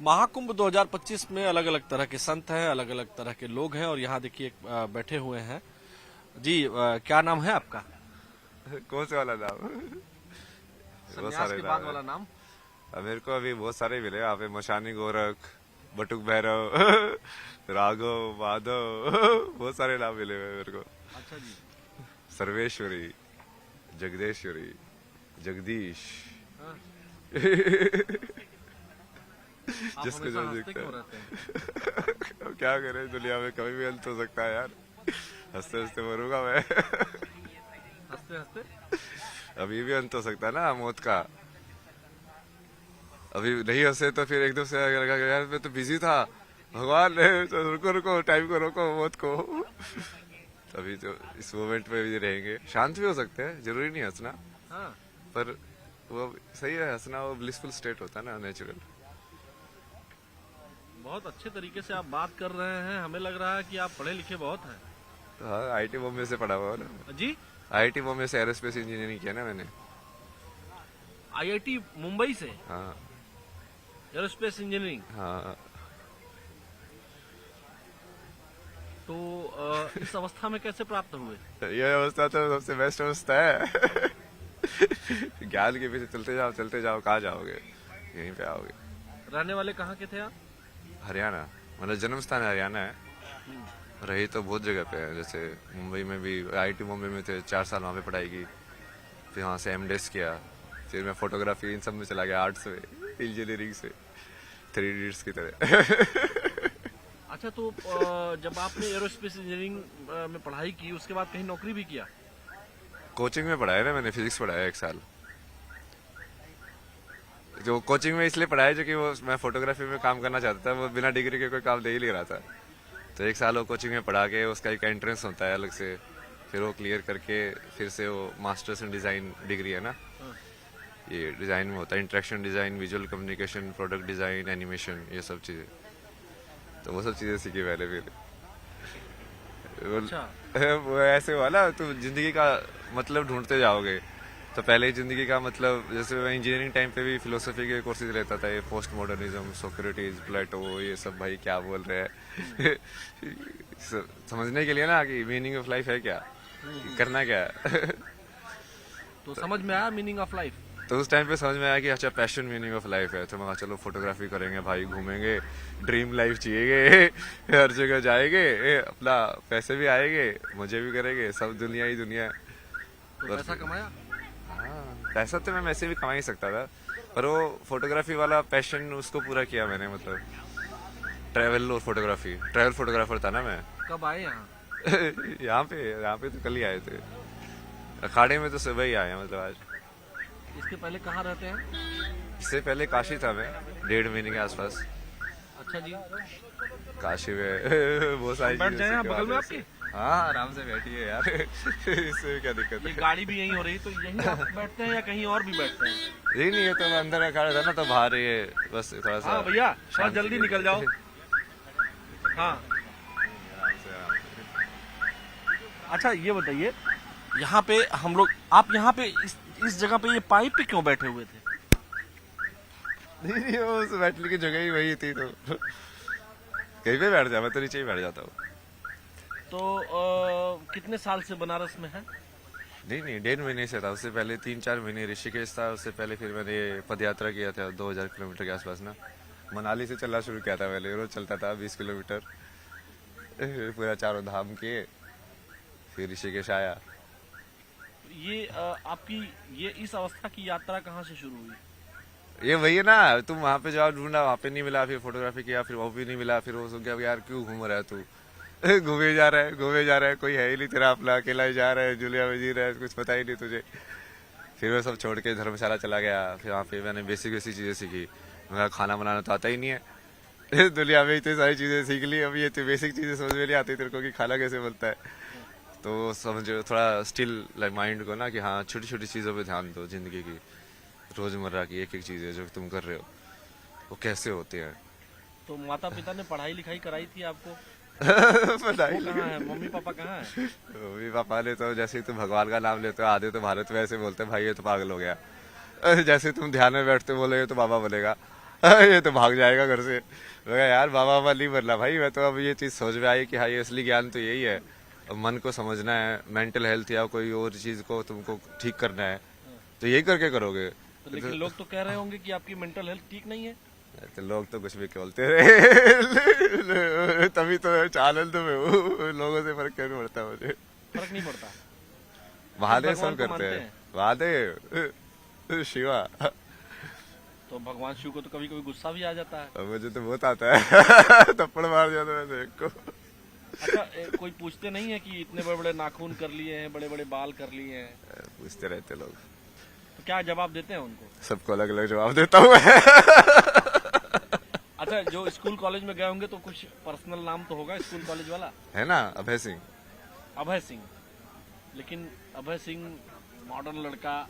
महाकुंभ 2025 में अलग अलग तरह के संत हैं, अलग अलग तरह के लोग हैं और यहाँ देखिए बैठे हुए हैं जी। क्या नाम है आपका? कौन से वाला नाम? बहुत सन्यास सारे के नाम बाद है। वाला नाम। मेरे को अभी बहुत सारे मिले यहाँ पे। मशानी गोरख, बटुक भैरव, राघव, माधव, बहुत सारे नाम मिले हुए हैं मेरे को। अच्छा जी। सर्वेश्वरी, जगदेश्वरी, जगदीश। हाँ। आप जिसको हमेशा जो हंसते दिखता क्यों है। रहते हैं? अब क्या करें, दुनिया में कभी भी अंत हो सकता है यार। हंसते हंसते मरूंगा मैं। हंसते हंसते अभी भी अंत हो सकता है ना मौत का। अभी नहीं हंसे तो फिर एकदम से लगा कि यार मैं तो बिजी था, भगवान ने तो रुको रुको, टाइम को रोको, मौत को। अभी तो इस मोमेंट में भी रहेंगे। शांत भी हो सकते हैं, जरूरी नहीं हंसना। हाँ। पर वो सही है, हंसना वो ब्लिसफुल स्टेट होता है ना, नेचुरल। बहुत अच्छे तरीके से आप बात कर रहे हैं, हमें लग रहा है कि आप पढ़े लिखे बहुत हैं। तो हाँ, आईटी बॉम्बे से पढ़ा हुआ है ना। जी। आईटी बॉम्बे से एरोस्पेस इंजीनियरिंग किया ना मैंने। आईआईटी मुंबई से हाँ एरोस्पेस इंजीनियरिंग। हाँ। तो इस अवस्था में कैसे प्राप्त हुए? ये अवस्था तो सबसे बेस्ट अवस्था है। ज्ञान के पीछे चलते जाओ, कहाँ जाओगे, यहीं पे आओगे। रहने वाले कहाँ के थे आप? हरियाणा, मतलब जन्म स्थान हरियाणा है। रही तो बहुत जगह पे है, जैसे मुंबई में भी आईटी मुंबई में थे, 4 साल वहाँ पे पढ़ाई की। फिर वहाँ से एमडेस किया। फिर मैं फोटोग्राफी इन सब में चला गया, आर्ट्स में, इंजीनियरिंग से, 3 इडियट्स की तरह। अच्छा, तो जब आपने एरोस्पेस इंजीनियरिंग में पढ़ाई की उसके बाद कहीं नौकरी भी किया? कोचिंग में पढ़ाया ना मैंने, फिजिक्स पढ़ाया 1 साल। जो कोचिंग में इसलिए पढ़ाया जो कि वो मैं फोटोग्राफी में काम करना चाहता था, वो बिना डिग्री के कोई काम दे ही नहीं रहा था। तो 1 साल वो कोचिंग में पढ़ा के उसका एक एंट्रेंस होता है अलग से, फिर वो क्लियर करके फिर से वो मास्टर्स इन डिज़ाइन डिग्री है ना, ये डिज़ाइन में होता है, interaction design, visual communication, product design, animation, ये सब चीज़ें। तो वो सब चीज़ें सीखी मैंने फिर। अच्छा। वो ऐसे हुआ ना, तुम जिंदगी का मतलब ढूंढते जाओगे। तो पहले जिंदगी का मतलब, जैसे मैं इंजीनियरिंग टाइम पे भी फिलोसफी के कोर्सेज लेता था, ये पोस्ट मॉडर्निज्म, सोक्रेटिस, प्लेटो, ये सब भाई क्या बोल रहे हैं। समझने के लिए ना कि मीनिंग ऑफ लाइफ है क्या, करना क्या है। तो समझ में आया मीनिंग ऑफ लाइफ? तो उस टाइम पे समझ में आया कि अच्छा पैशन मीनिंग ऑफ लाइफ है। तो मैं कहा चलो फोटोग्राफी करेंगे भाई, घूमेंगे, ड्रीम लाइफ जिएंगे, हर जगह जाएंगे, अपना पैसे भी आएंगे, मजे भी करेंगे, सब दुनिया ही दुनिया। तो पैसा कमाया? हाँ, पैसा तो मैं वैसे भी कमा ही सकता था, पर वो फोटोग्राफी वाला पैशन उसको पूरा किया मैंने। मतलब ट्रैवल और फोटोग्राफी, ट्रैवल फोटोग्राफर था ना मैं। कब आए यहाँ? यहाँ पे तो कल ही आए थे। अखाड़े में तो सुबह ही आए हैं, मतलब आज। इसके पहले कहाँ रहते हैं? इससे पहले काशी था मैं, 1.5 महीने के आसपास। अच्छा जी। काशी में बहुत सारी बैठ चीजें जाए सीखी बगल में वहाँ आपके? से। हाँ, आराम से बैठिए यार। इससे क्या दिक्कत ये है। गाड़ी भी यहीं हो रही, तो यहीं आप बैठते हैं या कहीं और भी बैठते हैं? यही नहीं है तो मैं अंदर अखाड़ा था ना, तो बाहर ये बस थोड़ा सा। हाँ भैया, थोड़ा शांति जल्दी के निकल जाओ। लिए। हाँ। आराम से, आराम से। अच्छा, ये बताइए, यहाँ पे हम लोग, आप यहाँ पे इस जगह पे ये पाइप पे क्यों बैठे हुए थे? नहीं, वो उस बैठने की जगह ही वही थी, तो कहीं पे बैठ जा, मैं तो नीचे ही बैठ जाता हूँ। तो कितने साल से बनारस में है? नहीं नहीं, 1.5 महीने से था। उससे पहले 3-4 महीने ऋषिकेश था। उससे पहले फिर मैंने पद यात्रा किया था 2000 किलोमीटर के आसपास ना। मनाली से चलना शुरू किया था पहले, रोज चलता था 20 किलोमीटर, पूरा 4 धाम किए, फिर ऋषिकेश आया। ये आपकी ये इस अवस्था की यात्रा कहाँ से शुरू हुई? ये वही है ना, तुम वहाँ पे जाओ, ढूंढा, वहाँ पे नहीं मिला, फिर फोटोग्राफी किया, फिर वो भी नहीं मिला, फिर वो सोच गया यार क्यों घूम रहा है तू। घूमे जा रहा है, घूमे जा रहा है, कोई है ही नहीं तेरा अपना, अकेला ही जा रहा है, जुलिया में जी रहा है, कुछ पता ही नहीं तुझे। फिर वो सब छोड़ के धर्मशाला चला गया। फिर वहाँ पे मैंने बेसिक बेसिक चीजें सीखी। मेरा खाना बनाना तो आता ही नहीं है। दुनिया में इतनी सारी चीजें सीख ली, अब ये तो बेसिक चीजें समझ में नहीं आती तेरे को कि खाना कैसे बनता है। तो समझो थोड़ा स्टिल लाइक माइंड को ना, कि हाँ छोटी छोटी चीजों पे ध्यान दो जिंदगी की, रोजमर्रा की एक एक चीज है जो तुम कर रहे हो वो कैसे होती है। तो माता पिता ने पढ़ाई लिखाई कराई थी आपको? पढ़ाई वो कहाँ है, मम्मी पापा कहाँ है? मम्मी पापा ने तो, जैसे ही तुम भगवान का नाम लेते हो, आधे तो भारत में ऐसे बोलते हैं भाई ये तो पागल हो गया। जैसे तुम ध्यान में बैठते बोले तो बाबा बोलेगा, ये तो भाग जाएगा घर से। मैं कहा, यार बाबा बाबा नहीं बनना भाई, मैं तो अब ये चीज सोच में आई कि हाँ, ये असली ज्ञान तो यही है। अब मन को समझना है, मेंटल हेल्थ या कोई और चीज को तुमको ठीक करना है, तो यही करके करोगे। तो लेकिन लोग तो कह रहे होंगे कि आपकी मेंटल हेल्थ ठीक नहीं है। तो लोग तो कुछ भी बोलते रहे तभी तो आनंद में हूँ, लोगों से फर्क नहीं पड़ता मुझे। फर्क नहीं पड़ता। महादेव भगवान सब को करते मानते हैं, हैं? महादेव शिवा। तो भगवान शिव को तो कभी कभी गुस्सा भी आ जाता है। अब मुझे तो बहुत आता है थप्पड़ मार जाता है मैं एक को। अच्छा, कोई पूछते नहीं है कि इतने बड़े बड़े नाखून कर लिए हैं, बड़े बड़े बाल कर लिए हैं, पूछते रहते लोग, तो क्या जवाब देते हैं उनको? सबको अलग अलग जवाब देता हूँ मैं। अच्छा, जो स्कूल कॉलेज में गए होंगे तो कुछ पर्सनल नाम तो होगा स्कूल कॉलेज वाला। है ना, अभय सिंह। अभय सिंह। लेकिन अभय सिंह मॉडर्न लड़का,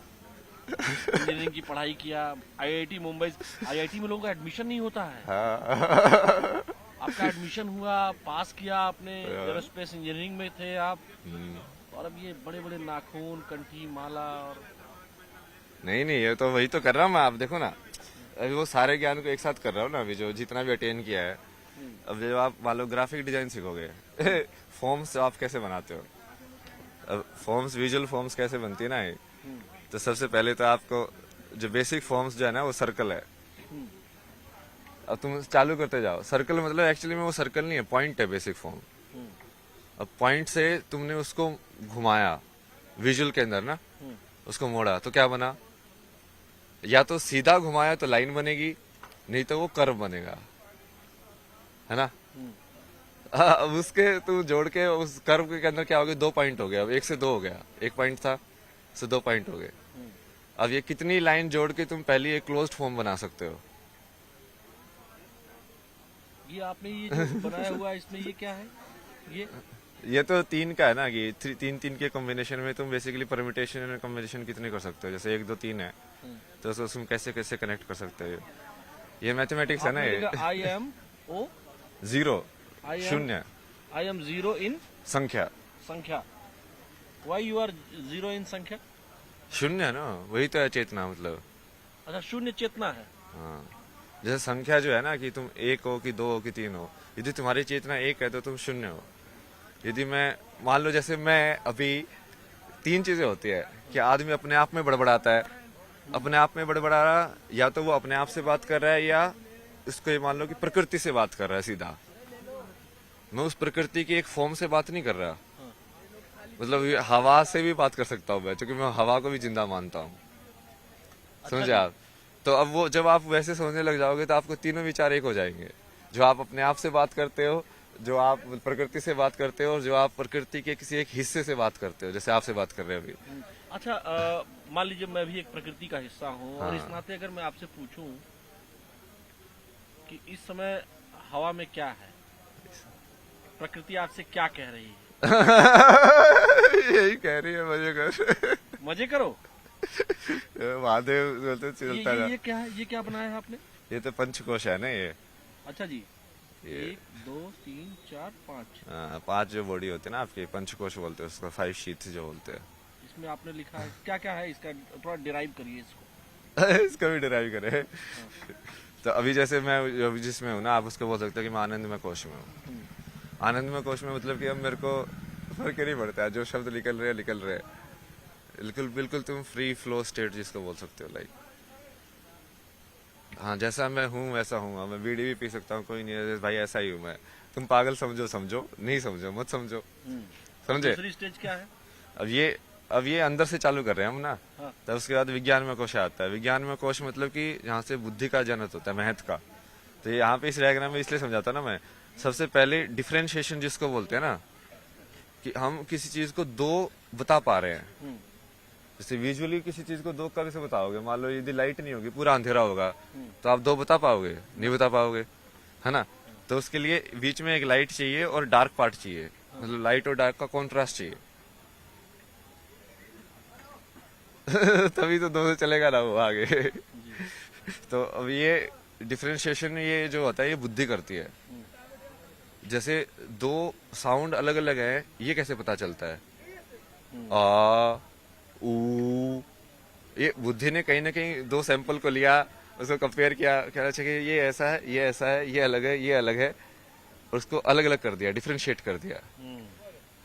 इंजीनियरिंग की पढ़ाई किया, आईआईटी मुंबई, आईआईटी में लोगों का एडमिशन नहीं होता है। हाँ। आपका एडमिशन हुआ, पास किया आपने, एरोस्पेस इंजीनियरिंग में थे आप, और अब ये बड़े बड़े नाखून, कंठी, माला और नहीं नहीं, ये तो वही तो कर रहा हूँ मैं। आप देखो ना, अभी वो सारे ज्ञान को एक साथ कर रहा हूँ ना, अभी जो जितना भी अटेन किया है। अब जब आप मान लो ग्राफिक डिजाइन सीखोगे, फॉर्म्स आप कैसे बनाते हो, अब फॉर्म्स, विजुअल फॉर्म्स कैसे बनती है ना ये, तो सबसे पहले तो आपको जो बेसिक फॉर्म्स जो है ना, वो सर्कल है। अब तुम चालू करते जाओ, सर्कल मतलब एक्चुअली में वो सर्कल नहीं है, पॉइंट है बेसिक फॉर्म। अब पॉइंट से तुमने उसको घुमाया विजुअल के अंदर ना, उसको मोड़ा तो क्या बना, या तो सीधा घुमाया तो लाइन बनेगी, नहीं तो वो कर्व बनेगा, है ना। अब उसके तू जोड़ के उस कर्व के अंदर क्या हो गया, 2 पॉइंट हो गया, अब 1 से 2 हो गया, 1 पॉइंट था से 2 पॉइंट हो गए। अब ये कितनी लाइन जोड़ के तुम पहले एक क्लोज्ड फॉर्म बना सकते हो। ये आपने ये जो बनाया हुआ है, इसमें ये क्या है? ये तो 3 का है ना, कि 3 के कॉम्बिनेशन में तुम बेसिकली परम्यूटेशन एंड कॉम्बिनेशन कितने कर सकते हो, जैसे 1 2 3 है, तो उसको तुम कैसे कैसे कनेक्ट कर सकते हो। ये मैथमेटिक्स है ना, ये I M O 0 I am- शून्य आई एम जीरो इन संख्या, संख्या। Why you are zero in संख्या? शून्य है ना, वही तो है चेतना मतलब। अच्छा, शून्य चेतना है। हाँ, जैसे संख्या जो है ना, कि तुम 1 हो कि 2 हो कि 3 हो, यदि तुम्हारी चेतना 1 है तो तुम शून्य हो। यदि मैं मान लो, जैसे मैं अभी 3 चीजें होती है कि आदमी अपने आप में बड़बड़ाता है, अपने आप में बड़बड़ा रहा, या तो वो अपने आप से बात कर रहा है, या इसको ये मान लो कि प्रकृति से बात कर रहा है सीधा। मैं उस प्रकृति की एक फॉर्म से बात नहीं कर रहा, मतलब ये हवा से भी बात कर सकता हूँ मैं, क्योंकि मैं हवा को भी जिंदा मानता हूँ। समझे आप? तो अब वो जब आप वैसे सोचने लग जाओगे तो आपको तीनों विचार एक हो जाएंगे, जो आप अपने आप से बात करते हो, जो आप प्रकृति से बात करते हो, और जो आप प्रकृति के किसी एक हिस्से से बात करते हो, जैसे आपसे बात कर रहे हो अभी। अच्छा, मान लीजिए मैं भी एक प्रकृति का हिस्सा हूँ, और इस हाँ। नाते अगर मैं आपसे पूछूं कि इस समय हवा में क्या है, प्रकृति आपसे क्या कह रही है? यही कह रही है, मजे कर। मजे करो। महादेव बोलते चलता ये क्या है? ये क्या बनाया है आपने? ये तो पंचकोश है ना ये। अच्छा जी, ये 1 2 3 4 5। 5 जो बॉडी होती है ना आपकी, पंचकोश बोलते हैं उसको, 5 शीट्स जो बोलते हैं। इसमें आपने लिखा है क्या क्या है इसका? थोड़ा डिराइव करिए इसको। इसका भी डिराइव करे। तो अभी जैसे मैं अभी जिसमें हूँ ना, आप उसको बोल सकते हो कि मैं आनंदमय कोश में हूँ। आनंदमय कोश में मतलब कि अब मेरे को फर्क ही नहीं पड़ता है, जो शब्द निकल रहे निकल रहे। बिल्कुल बिल्कुल तुम फ्री फ्लो स्टेट जिसको बोल सकते हो, लाइक हाँ, जैसा मैं हूँ वैसा हूँ। मैं बीड़ी भी पी सकता हूँ, कोई नहीं है भाई, ऐसा ही हूँ मैं। तुम पागल समझो समझो, नहीं समझो मत समझो, समझे। दूसरी स्टेज क्या है? अब ये अंदर से चालू कर रहे हैं हम ना। हाँ। तब उसके बाद विज्ञान में कोश आता है। विज्ञान में कोश मतलब कि यहाँ से बुद्धि का जनक होता है, महत्व का। तो यहाँ पे इस डायग्राम में इसलिए समझाता ना मैं, सबसे पहले डिफरेंशिएशन जिसको बोलते हैं ना, कि हम किसी चीज को 2 बता पा रहे हैं। जैसे विजुअली किसी चीज को 2 कैसे बताओगे, मान लो यदि लाइट नहीं होगी, पूरा अंधेरा होगा, तो आप 2 बता पाओगे? नहीं बता पाओगे, है ना। तो उसके लिए बीच में एक लाइट चाहिए और डार्क पार्ट चाहिए, मतलब लाइट और डार्क का कॉन्ट्रास्ट चाहिए। तभी तो 2 से चलेगा ना वो आगे। तो अब ये डिफरेंशिएशन ये जो होता है, ये बुद्धि करती है। जैसे 2 साउंड अलग अलग है, ये कैसे पता चलता है? आ ऊ, ये बुद्धि ने कहीं ना कहीं 2 सैंपल को लिया उसको कंपेयर किया, कहना चाहिए ये ऐसा है, ये ऐसा है, ये अलग है, ये अलग है, और उसको अलग अलग कर दिया, डिफरेंशिएट कर दिया,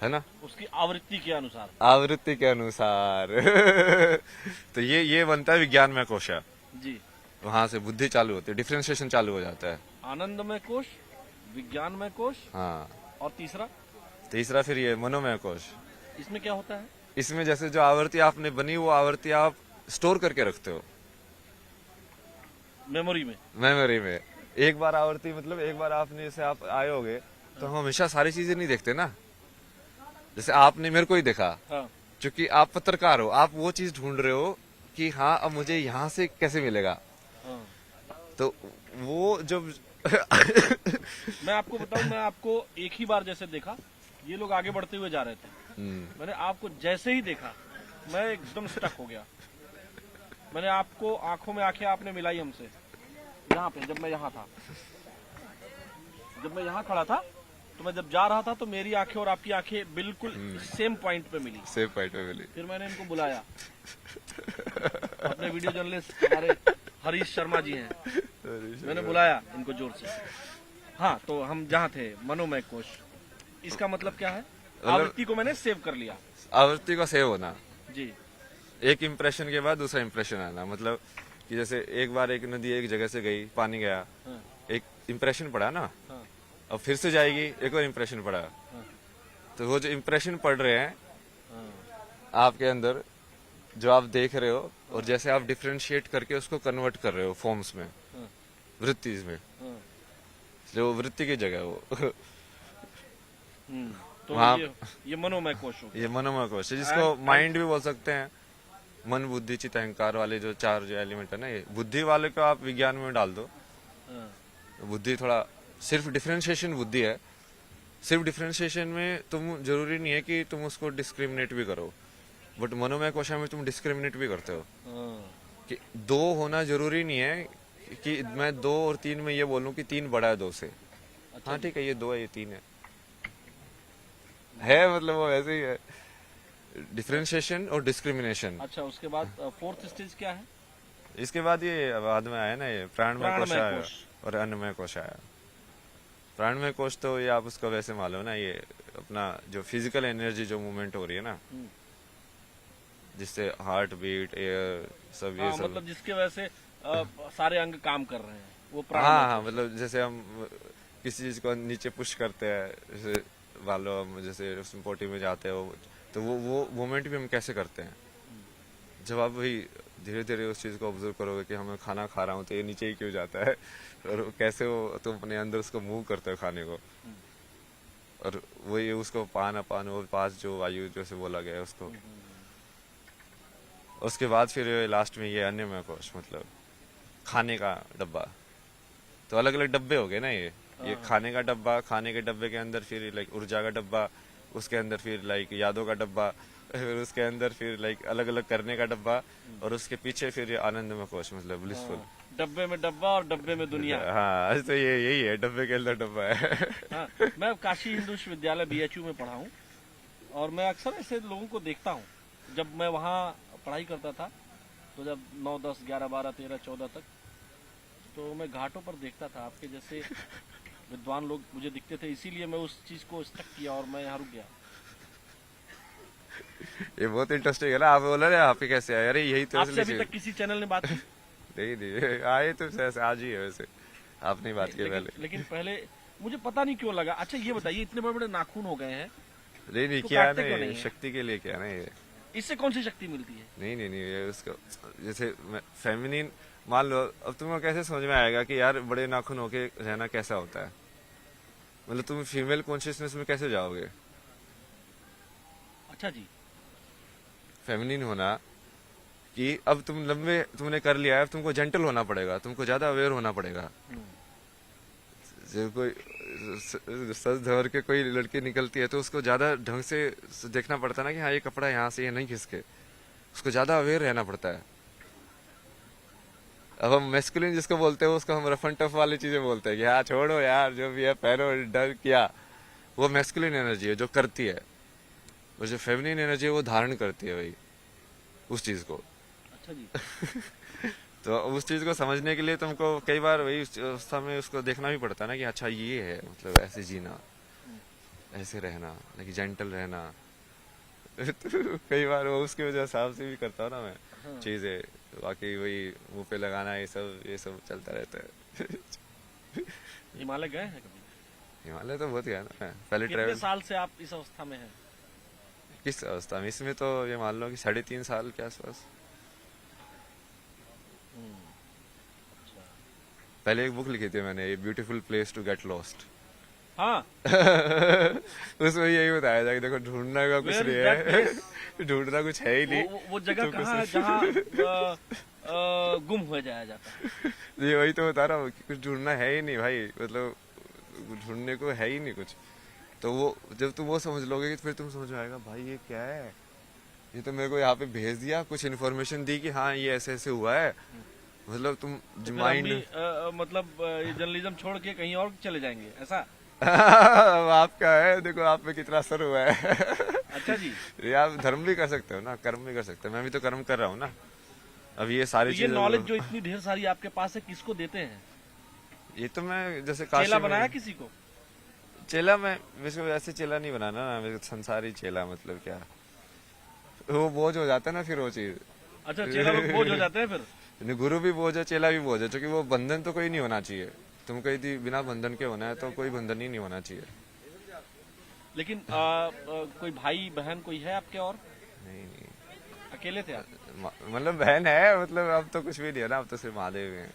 है ना, उसकी आवृत्ति के अनुसार। आवृत्ति के अनुसार। तो ये बनता है विज्ञान में कोश। जी। वहां से बुद्धि चालू होती है, डिफरेंशिएशन चालू हो जाता है। आनंदमय कोश, विज्ञानमय कोश, हाँ, और तीसरा तीसरा फिर ये मनोमय कोश। इसमें क्या होता है? इसमें जैसे जो आवृत्ति आपने बनी वो आवृत्ति आप स्टोर करके रखते हो मेमोरी में। मेमोरी में। एक बार आवृत्ति मतलब एक बार आपने जैसे आप आए होगे तो हम हमेशा सारी चीजें नहीं देखते ना। जैसे आपने मेरे को ही देखा, हाँ। क्योंकि आप पत्रकार हो, आप वो चीज ढूंढ रहे हो कि हाँ अब मुझे यहाँ से कैसे मिलेगा। हाँ। तो वो जब मैं आपको बताऊं, मैं आपको एक ही बार जैसे देखा, ये लोग आगे बढ़ते हुए जा रहे थे, मैंने आपको जैसे ही देखा मैं एकदम स्टक हो गया। मैंने आपको आंखों में आंखें आपने मिलाई हमसे यहाँ पे, जब मैं यहाँ था, जब मैं यहाँ खड़ा था, तो मैं जब जा रहा था तो मेरी आंखें और आपकी आंखें बिल्कुल सेम पॉइंट पे मिली। सेम पॉइंट पे मिली। फिर मैंने इनको बुलाया, अपने वीडियो जर्नलिस्ट हमारे हरीश शर्मा जी हैं, मैंने बुलाया इनको जोर से। हाँ, तो हम जहाँ थे मनोमय कोश, इसका मतलब क्या है? आवृत्ति को मैंने सेव कर लिया। आवृत्ति का सेव होना जी। एक इम्प्रेशन के बाद दूसरा इम्प्रेशन आना, मतलब कि जैसे एक बार एक नदी एक जगह से गई, पानी गया, हाँ। एक इम्प्रेशन पड़ा ना, हाँ। अब फिर से जाएगी, एक और इम्प्रेशन पड़ा, तो वो जो इम्प्रेशन पड़ रहे हैं आपके अंदर, जो आप देख रहे हो, और जैसे आप डिफरेंशिएट करके उसको कन्वर्ट कर रहे हो फॉर्म्स में, वृत्ति में, जो वृत्ति की जगह है वो। तो वहाँ- ये मनोमय कोश हो गया। ये मनोमय कोश है, जिसको माइंड भी बोल सकते हैं। मन बुद्धि चित्त अहंकार वाले जो चार जो एलिमेंट है ना, ये बुद्धि वाले को आप विज्ञान में डाल दो। हाँ। बुद्धि थोड़ा सिर्फ डिफरेंशिएशन बुद्धि है। सिर्फ डिफरेंशिएशन में तुम जरूरी नहीं है कि तुम उसको डिस्क्रिमिनेट भी करो, बट मनोमय कोशा में तुम डिस्क्रिमिनेट भी करते हो। हाँ। कि दो होना जरूरी नहीं है कि मैं 2 और 3 में ये बोलूं कि 3 बड़ा है 2 से। अच्छा हाँ ठीक है, ये 2 है, ये 3 है मतलब वो ऐसे ही है, डिफरेंशिएशन और डिस्क्रिमिनेशन। अच्छा, उसके बाद फोर्थ स्टेज क्या है? इसके बाद ये बाद में आया ना, ये प्राणमय कोश आया कोश। और अन्नमय कोश आया। प्राणमय कोश तो ये आप उसको वैसे मालूम ना, ये अपना जो फिजिकल एनर्जी जो मूवमेंट हो रही है ना, जिससे हार्ट बीट, एयर, सब ये हाँ, सब, मतलब जिसके वजह से सारे अंग काम कर रहे हैं, वो हाँ प्राणमय हाँ, मतलब जैसे हम किसी चीज को नीचे पुश करते हैं, जैसे मान लो हम जैसे उसमें पोटी में जाते हो, तो वो मूवमेंट भी हम कैसे करते हैं। जब आप वही धीरे धीरे उस चीज को ऑब्जर्व करोगे कि हमें खाना खा रहा हूँ तो ये नीचे ही क्यों जाता है, और कैसे वो तुम अपने अंदर उसको मूव करते हो खाने को, और वही उसको पान अपान वो पास जो वायु जैसे बोला गया है उसको। उसके बाद फिर लास्ट में ये अन्नमय कोश, मतलब खाने का डब्बा। तो अलग अलग डब्बे हो गए ना, ये खाने का डब्बा, खाने के डब्बे के अंदर फिर लाइक ऊर्जा का डब्बा, उसके अंदर फिर लाइक यादों का डब्बा, फिर उसके अंदर फिर लाइक अलग अलग करने का डब्बा, और उसके पीछे फिर ये आनंदमय कोश, मतलब ब्लिसफुल। डब्बे में डब्बा और डब्बे में दुनिया। हाँ, आज तो ये यही है, डब्बे के अंदर डब्बा है। हाँ, मैं काशी हिंदू विश्वविद्यालय BHU में पढ़ा हूँ, और मैं अक्सर ऐसे लोगों को देखता हूँ। जब मैं वहाँ पढ़ाई करता था, तो जब 9, 10, 11, 12, 13, 14 तक, तो मैं घाटों पर देखता था आपके जैसे विद्वान लोग मुझे दिखते थे, इसीलिए मैं उस चीज को स्टक किया और मैं यहाँ रुक गया। ये बहुत इंटरेस्टिंग है ना, आप बोल रहे हैं आपके कैसे आए, अरे यही तो आपसे अभी तक किसी चैनल ने बात की? नहीं आए तो ऐसे आज ही है, वैसे आपने बात की पहले। लेकिन पहले मुझे पता नहीं क्यों लगा। अच्छा ये बताइए, इतने बड़े बड़े नाखून हो गए हैं, नहीं इसको क्या काटते क्यों नहीं, नहीं है? शक्ति के लिए क्या ना ये, इससे कौन सी शक्ति मिलती है? नहीं ये उसको जैसे फेमिनिन मान लो, अब तुमको कैसे समझ में आएगा कि यार बड़े नाखून होके रहना कैसा होता है, मतलब तुम फीमेल कॉन्शियसनेस में कैसे जाओगे। अच्छा जी। फेमिनिन होना कि अब तुम लंबे तुमने कर लिया है, अब तुमको जेंटल होना पड़ेगा, तुमको ज्यादा अवेयर होना पड़ेगा। जब कोई सज धवर के कोई लड़की निकलती है तो उसको ज्यादा ढंग से देखना पड़ता है ना कि हाँ ये कपड़ा यहाँ से ये नहीं खिसके, उसको ज्यादा अवेयर रहना पड़ता है। अब हम मैस्कुलिन जिसको बोलते हैं उसको हम रफ एंड टफ वाली चीजें बोलते हैं कि हाँ छोड़ो यार जो भी है पहनो, डर किया, वो मैस्कुलिन एनर्जी है जो करती है, और जो फेमिनिन एनर्जी है वो धारण करती है वही उस चीज को। अच्छा जी। तो उस चीज को समझने के लिए तुमको कई बार वही उस अवस्था में उसको देखना भी पड़ता है ना कि अच्छा ये है, मतलब ऐसे जीना, ऐसे रहना, लाइक जेंटल रहना। तो कई बार वो उसके वजह हिसाब से भी करता हूँ ना मैं हाँ। चीजें, बाकी वही मुंह पे लगाना ये सब चलता रहता है। हिमालय गए हैं कभी? हिमालय तो बहुत गया ना मैं, पहले कितने ट्रेवल। साल से आप इस अवस्था में हैं? किस अवस्था में? इसमें तो ये मान लो कि 3.5 साल के आसपास। अच्छा। पहले एक बुक लिखी थी मैंने, a beautiful place to get lost. हाँ। उसमें यही बताया था कि देखो ढूंढना का कुछ Where नहीं is that place? है, ढूंढना कुछ है ही नहीं। वो जगह तुमको कहाँ है सिर्फ- जहाँ गुम हो जाया जाता है? ये वही तो बता रहा हूँ कि कुछ ढूंढना है ही नहीं भाई, मतलब ढूंढने को है ही नहीं कुछ। तो वो जब तुम वो समझ लोगे कि फिर तुम समझ में आएगा भाई ये क्या है, ये तो मेरे को यहाँ पे भेज दिया, कुछ इन्फॉर्मेशन दी कि हाँ ये ऐसे ऐसे हुआ है, मतलब तुम तो फिर हम माइंड भी मतलब ये जर्नलिज्म छोड़ के कहीं और चले जाएंगे ऐसा? आपका है, देखो आप पे कितना असर हुआ है। अच्छा जी। ये आप धर्म भी कर सकते हो ना, कर्म भी कर सकते हो, मैं भी तो कर्म कर रहा हूँ ना। अब ये तो सारी ये चीजें नॉलेज जो इतनी ढेर सारी आपके पास है, किसको देते हैं? ये तो मैं जैसे चेला काशी बनाया में किसी को? चेला, मैं वैसे वैसे चेला नहीं बनाना ना, मेरे को संसारी चेला, मतलब क्या वो बोझ हो जाता है ना फिर वो चीज। अच्छा, चेला लोग बोझ हो जाते हैं फिर? नहीं, गुरु भी बोझ है, चेला भी बोझ है, क्योंकि वो बंधन तो कोई नहीं होना चाहिए। तुमको यदि बिना बंधन के होना है तो कोई बंधन ही नहीं होना चाहिए। लेकिन कोई भाई बहन कोई है आपके और? नहीं नहीं, अकेले थे आप? मतलब बहन है, मतलब अब तो कुछ भी नहीं है ना, अब तो सिर्फ महादेव हैं।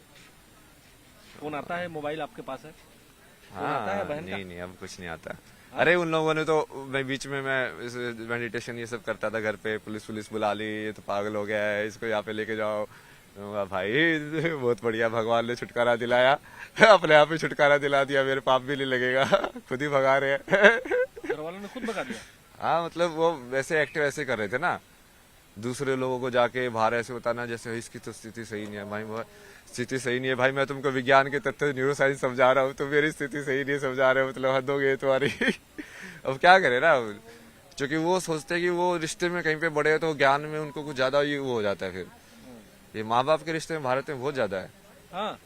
फोन आता है, मोबाइल आपके पास है? फोन हाँ, आता है बहन का? नहीं नहीं, अब कुछ नहीं आता। अरे उन लोगों ने तो, मैं बीच में मैं मेडिटेशन ये सब करता था घर पे, पुलिस बुला ली, ये तो पागल हो गया है, इसको यहाँ पे लेके जाओ। मैं कहा, भाई बहुत बढ़िया, भगवान ने छुटकारा दिलाया, अपने आप ही छुटकारा दिला दिया, मेरे पाप भी नहीं लगेगा, खुद ही भगा रहे हैं। घर वालों ने खुद भगा दिया? हाँ, मतलब वो वैसे एक्टिव ऐसे कर रहे थे ना, दूसरे लोगों को जाके बाहर ऐसे बताना जैसे इसकी तो स्थिति सही नहीं है भाई, वो स्थिति सही नहीं है भाई, मैं तुमको विज्ञान के तथ्य न्यूरो साइंस समझा रहा हूँ, तो मेरी स्थिति सही नहीं है समझा रहे हो, मतलब हद हो गई तुम्हारी। अब क्या करे ना, क्योंकि वो सोचते हैं कि वो रिश्ते में कहीं पे बड़े हैं तो ज्ञान में उनको कुछ ज्यादा ही वो हो जाता है। फिर ये माँ बाप के रिश्ते में भारत में बहुत ज्यादा है। हाँ।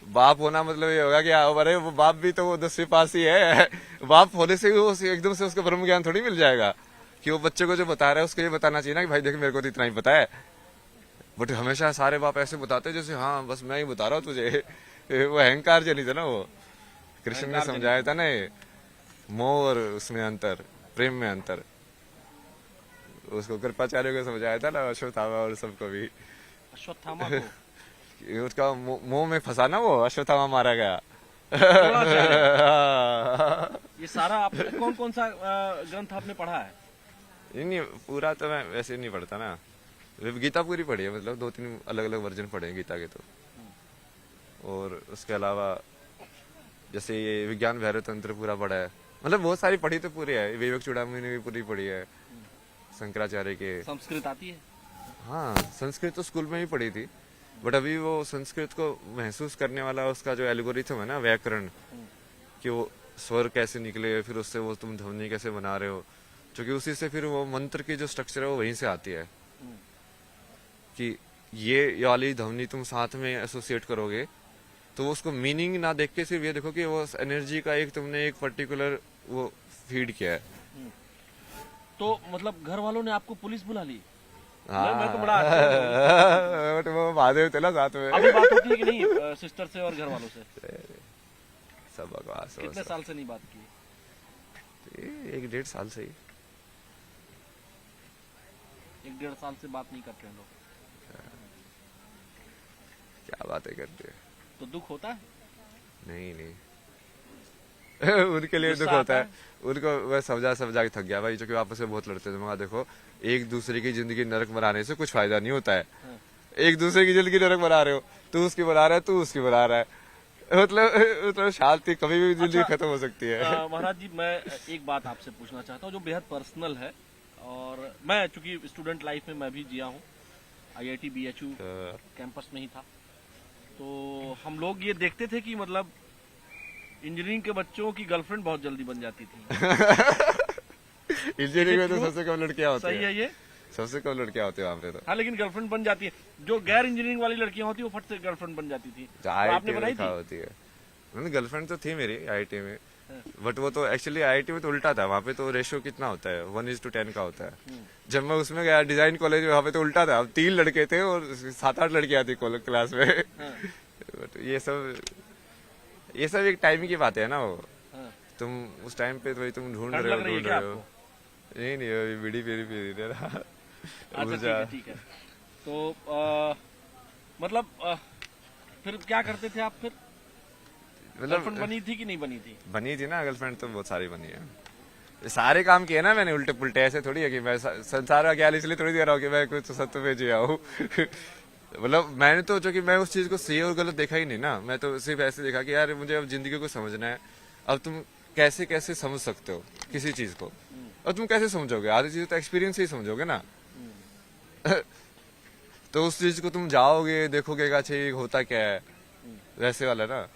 बाप होना मतलब ये होगा कि अरे वो बाप भी तो वो 10वीं पास ही है, बाप होने से भी वो एकदम से उसको ब्रह्म ज्ञान थोड़ी मिल जाएगा, कि वो बच्चे को जो बता रहा है उसको ये बताना चाहिए ना कि भाई देख मेरे को तो इतना ही पता है। बट हमेशा सारे बाप ऐसे बताते हैं जैसे हाँ बस मैं ही बता रहा हूँ तुझे। वो अहंकार चली था ना, वो कृष्ण ने अहंकार समझाया था ना, ये मोह और उसमें अंतर, प्रेम में अंतर, उसको कृपाचार्य को समझाया था ना, अश्वत्थामा और सबको भी। अश्वत्थामा को? उसका मोह में फंसा ना वो, अश्वत्थामा मारा गया। ये सारा आपने कौन कौन सा ग्रंथ आपने पढ़ा है? नहीं, पूरा तो मैं वैसे नहीं पढ़ता ना, गीता पूरी पढ़ी है, मतलब 2-3 अलग अलग वर्जन पढ़े हैं गीता के तो। और उसके अलावा जैसे ये विज्ञान भैरव तंत्र पूरा पढ़ा है, मतलब बहुत सारी पढ़ी तो पूरी है, विवेक चूड़ामणि ने भी पूरी पढ़ी है, शंकराचार्य के। संस्कृत आती है? हाँ, संस्कृत तो स्कूल में ही पढ़ी थी, बट अभी वो संस्कृत को महसूस करने वाला उसका जो एल्गोरिथम है ना, व्याकरण, कि वो स्वर कैसे निकले, फिर उससे वो तुम ध्वनि कैसे बना रहे हो, क्योंकि उसी से फिर वो मंत्र की जो स्ट्रक्चर है वो वहीं से आती है, कि ये वाली ध्वनि तुम साथ में एसोसिएट करोगे तो वो उसको मीनिंग ना देख के सिर्फ ये देखो कि वो एनर्जी का एक तुमने एक पर्टिकुलर वो फीड किया है। तो मतलब घर वालों ने आपको पुलिस बुला ली? हाँ, मैं तो बड़ा अच्छा बट वो महादेव थे ना साथ में। अभी बात होती है कि नहीं सिस्टर से और घर वालों से? सब बकवास। कितने साल से नहीं बात की? 1-1.5 साल से ही। 1-1.5 साल से बात नहीं करते हैं लोग? क्या बातें करते हैं। तो दुख होता है? नहीं नहीं उनके लिए दुख गुस्सा होता आता है, उनको मैं समझा के थक गया भाई, क्योंकि आपस में बहुत लड़ते थे। मैं देखो एक दूसरे की जिंदगी नरक बनाने से कुछ फायदा नहीं होता है। एक दूसरे की जिंदगी नरक बना रहे हो, तू उसकी बना रहा है, तू उसकी बना रहा है, मतलब शांति कभी भी जिंदगी खत्म हो सकती है। महाराज जी, मैं एक बात आपसे पूछना चाहता हूँ जो बेहद पर्सनल है, और मैं चूंकि स्टूडेंट लाइफ में मैं भी जिया हूँ, IIT BHU कैंपस में ही था, तो हम लोग ये देखते थे कि मतलब इंजीनियरिंग के बच्चों की गर्लफ्रेंड बहुत जल्दी बन जाती थी। इंजीनियरिंग में तो सबसे कम लड़कियां होती सही है ये? सबसे कम लड़कियां होती है वहाँ पे तो। हाँ, लेकिन गर्लफ्रेंड बन जाती है। जो गैर इंजीनियरिंग वाली लड़कियां होती है वो फट से गर्लफ्रेंड बन जाती थी। तो आपने बनाई थी? होती है। गर्लफ्रेंड तो थी मेरी आईआईटी में, बट वो तो एक्चुअली आईआईटी में तो उल्टा था। वहाँ पे तो रेशियो कितना होता है, 1:10 का होता है। जब मैं उसमें गया डिजाइन कॉलेज में, वहाँ पे तो उल्टा था। अब 3 लड़के थे और 7-8 लड़कियां थी क्लास में। बट ये सब एक टाइम की बात है ना। वो तुम उस टाइम पे तो तुम ढूंढ रहे हो। नहीं अभी बीड़ी पी रही रहा। अच्छा, ठीक है। तो मतलब फिर क्या करते थे आप फिर? गर्लफ्रेंड बनी थी कि नहीं बनी थी? बनी थी ना गर्लफ्रेंड, तो बहुत सारी बनी है। ये सारे काम किए ना मैंने उल्टे पुल्टे। ऐसे थोड़ी है कि मैं संसार का ख्याल इसलिए थोड़ी दे रहा हूँ कि मैं कुछ सत्य पे जिया हूँ। मतलब मैंने तो जो कि मैं उस चीज को सही और गलत देखा ही नहीं ना। मैं तो सिर्फ ऐसे देखा कि यार मुझे अब जिंदगी को समझना है। अब तुम कैसे कैसे समझ सकते हो किसी चीज को, और तुम कैसे समझोगे? आधी चीज तो एक्सपीरियंस से ही समझोगे ना। तो उस चीज को तुम जाओगे, देखोगे अच्छा ये होता क्या है, वैसे वाला ना।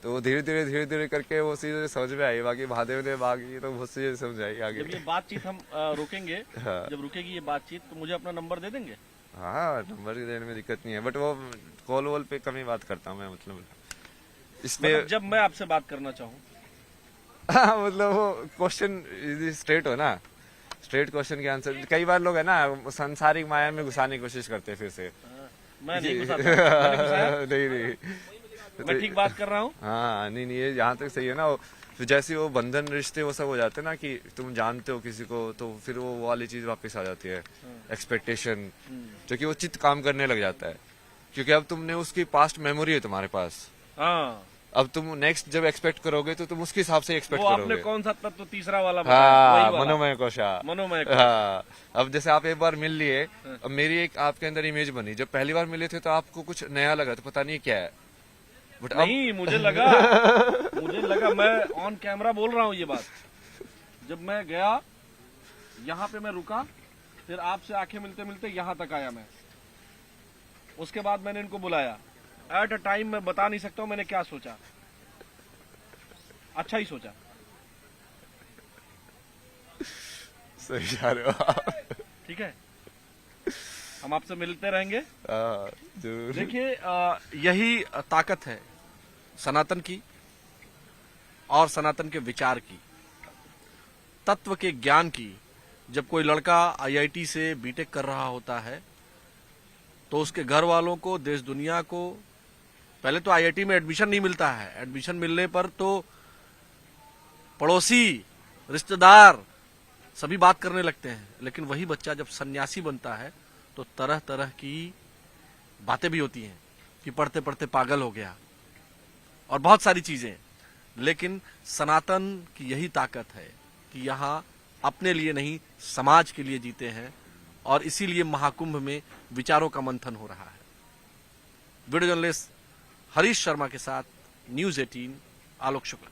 तो धीरे धीरे करके वो चीजें समझ में आई। बाकी महादेव ने बाकी तो बहुत चीजें समझ आई आगे। जब ये बातचीत हम रोकेंगे, हाँ। जब रुकेगी ये बातचीत, तो मुझे अपना नंबर दे देंगे? हाँ, नंबर देने में दिक्कत नहीं है, बट वो कॉल वॉल पे कम ही बात करता हूँ मैं। मतलब इसमें मतलब जब मैं आपसे बात करना चाहूँ। मतलब वो क्वेश्चन स्ट्रेट हो ना, स्ट्रेट क्वेश्चन के आंसर। कई बार लोग है ना सांसारिक माया में घुसाने की कोशिश करते हैं फिर से। मैं नहीं घुसाता। मैंने घुसाया? नहीं मैं ठीक बात कर रहा हूँ। हाँ, नहीं ये यहाँ तक सही है ना। फिर जैसे वो बंधन रिश्ते वो सब हो जाते हैं ना, कि तुम जानते हो किसी को, तो फिर वो वाली चीज वापस आ जाती है, एक्सपेक्टेशन, जो कि वो चित्त काम करने लग जाता है। क्योंकि अब तुमने उसकी पास्ट मेमोरी है तुम्हारे पास। हाँ, अब तुम नेक्स्ट जब एक्सपेक्ट करोगे तो तुम उसके हिसाब से एक्सपेक्ट वो करोगे। आपने कौन सा तत्व तीसरा वाला बताया? हाँ, वही वाला। मनोमय कोशा। मनोमय। हाँ, अब जैसे आप एक बार मिल लिए, अब मेरी एक आपके अंदर इमेज बनी। जब पहली बार मिले थे तो आपको कुछ नया लगा, तो पता नहीं क्या है, बट नहीं, मुझे लगा मैं ऑन कैमरा बोल रहा हूँ ये बात। जब मैं गया, यहाँ पे मैं रुका, फिर आपसे आंखें मिलते मिलते यहाँ तक आया मैं। उसके बाद मैंने इनको बुलाया। एट अ टाइम मैं बता नहीं सकता हूँ मैंने क्या सोचा। अच्छा ही सोचा। सही जा रहे हो आप। ठीक है, हम आपसे मिलते रहेंगे। जरूर। देखिए, यही ताकत है सनातन की और सनातन के विचार की, तत्व के ज्ञान की। जब कोई लड़का आईआईटी से बीटेक कर रहा होता है तो उसके घर वालों को, देश दुनिया को, पहले तो आईआईटी में एडमिशन नहीं मिलता है। एडमिशन मिलने पर तो पड़ोसी, रिश्तेदार सभी बात करने लगते हैं। लेकिन वही बच्चा जब सन्यासी बनता है तो तरह तरह की बातें भी होती हैं कि पढ़ते पढ़ते पागल हो गया और बहुत सारी चीजें। लेकिन सनातन की यही ताकत है कि यहाँ अपने लिए नहीं, समाज के लिए जीते हैं, और इसीलिए महाकुंभ में विचारों का मंथन हो रहा है। वीडियो जर्नलिस्ट हरीश शर्मा के साथ न्यूज़ 18, आलोक शुक्ला।